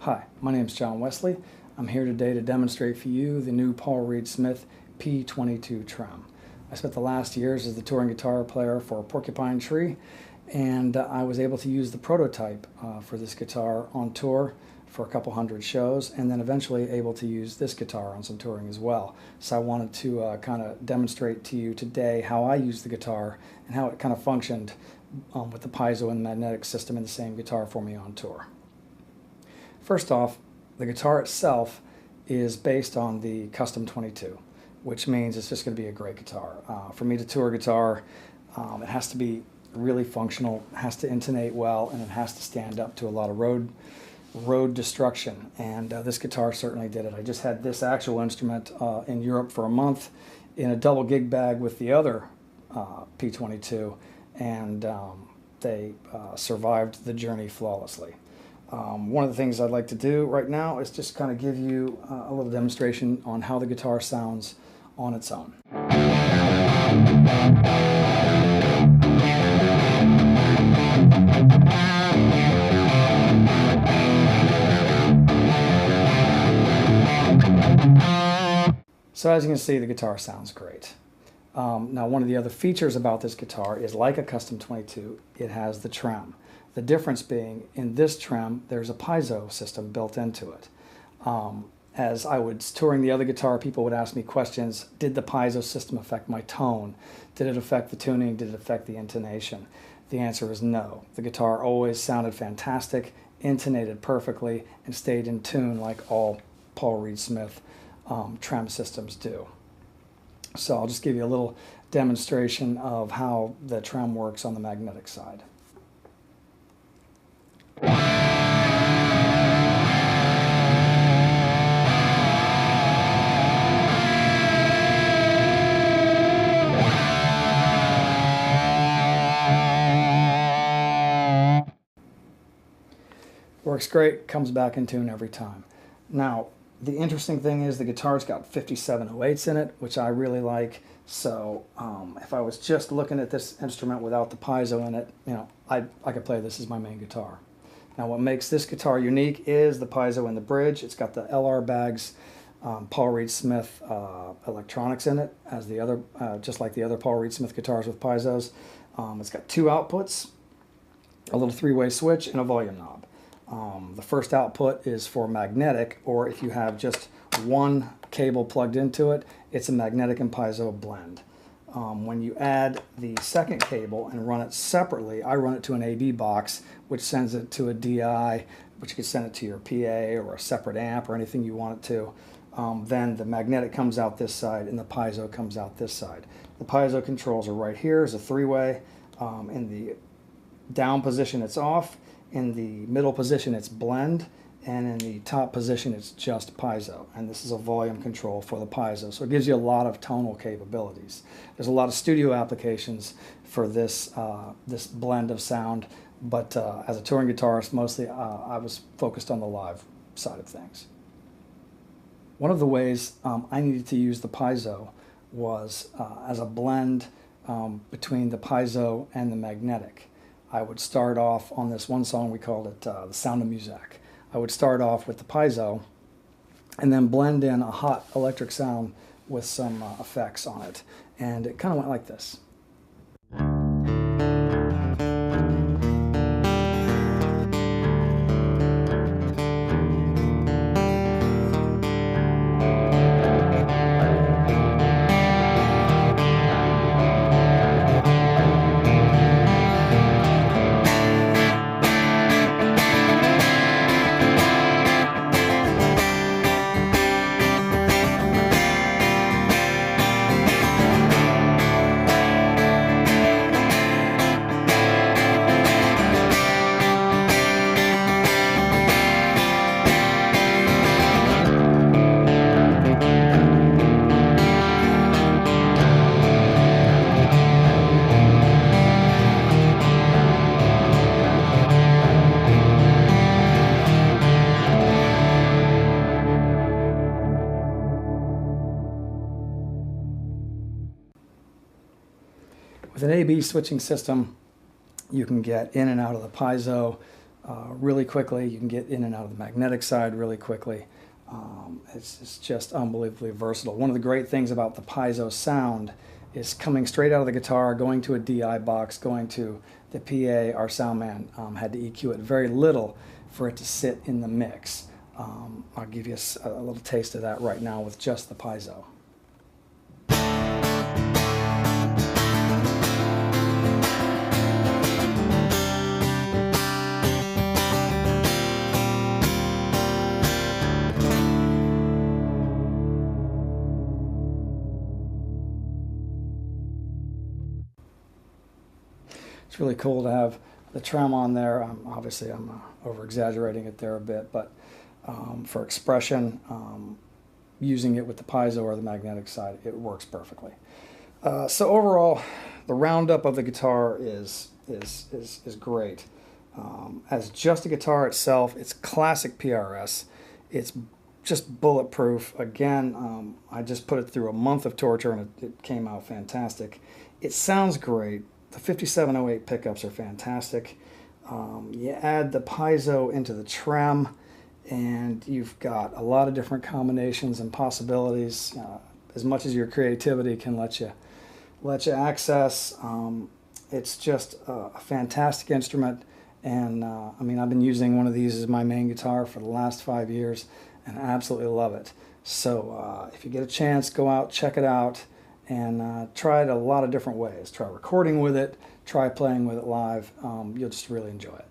Hi, my name is Wesley. I'm here today to demonstrate for you the new Paul Reed Smith P22 Trem. I spent the last years as the touring guitar player for Porcupine Tree, and I was able to use the prototype for this guitar on tour for a couple hundred shows, and then eventually able to use this guitar on some touring as well. So I wanted to kind of demonstrate to you today how I use the guitar and how it kind of functioned with the piezo and the magnetic system in the same guitar for me on tour. First off, the guitar itself is based on the Custom 22, which means it's just going to be a great guitar. For me to tour guitar, it has to be really functional, it has to intonate well, and it has to stand up to a lot of road destruction. And this guitar certainly did it. I just had this actual instrument in Europe for a month in a double gig bag with the other P22, and they survived the journey flawlessly. One of the things I'd like to do right now is just kind of give you a little demonstration on how the guitar sounds on its own. So as you can see, the guitar sounds great. Now, one of the other features about this guitar is, like a Custom 22, it has the Trem. The difference being, in this Trem, there's a piezo system built into it. As I was touring the other guitar, people would ask me questions: did the piezo system affect my tone? Did it affect the tuning? Did it affect the intonation? The answer is no. The guitar always sounded fantastic, intonated perfectly, and stayed in tune like all Paul Reed Smith Trem systems do. So I'll just give you a little demonstration of how the Trem works on the magnetic side. Works great, comes back in tune every time. Now, the interesting thing is the guitar's got 5708s in it, which I really like. So if I was just looking at this instrument without the piezo in it, I could play this as my main guitar. Now, what makes this guitar unique is the piezo in the bridge. It's got the LR bags, Paul Reed Smith electronics in it, as the other, just like the other Paul Reed Smith guitars with piezos. It's got two outputs, a little three-way switch, and a volume knob. The first output is for magnetic, or if you have just one cable plugged into it, it's a magnetic and piezo blend. When you add the second cable and run it separately, I run it to an AB box, which sends it to a DI, which you can send it to your PA or a separate amp or anything you want it to. Then the magnetic comes out this side and the piezo comes out this side. The piezo controls are right here as a three-way. In the down position, it's off. In the middle position, it's blend, and in the top position, it's just piezo. And this is a volume control for the piezo, so it gives you a lot of tonal capabilities. There's a lot of studio applications for this this blend of sound, but as a touring guitarist, mostly I was focused on the live side of things. One of the ways I needed to use the piezo was as a blend between the piezo and the magnetic. I would start off on this one song, we called it The Sound of Music. I would start off with the piezo and then blend in a hot electric sound with some effects on it. And it kind of went like this. With an AB switching system, you can get in and out of the piezo really quickly. You can get in and out of the magnetic side really quickly. It's just unbelievably versatile. One of the great things about the piezo sound is coming straight out of the guitar, going to a DI box, going to the PA. Our sound man had to EQ it very little for it to sit in the mix. I'll give you a little taste of that right now with just the piezo. It's really cool to have the Trem on there. Obviously, I'm over-exaggerating it there a bit, but for expression, using it with the piezo or the magnetic side, it works perfectly. So overall, the roundup of the guitar is great. As just a guitar itself, it's classic PRS. It's just bulletproof. Again, I just put it through a month of torture and it came out fantastic. It sounds great. The 5708 pickups are fantastic. You add the piezo into the Trem and you've got a lot of different combinations and possibilities, as much as your creativity can let you access. It's just a fantastic instrument, and I mean, I've been using one of these as my main guitar for the last 5 years and I absolutely love it. So if you get a chance, go out, check it out, and try it a lot of different ways. Try recording with it, try playing with it live. You'll just really enjoy it.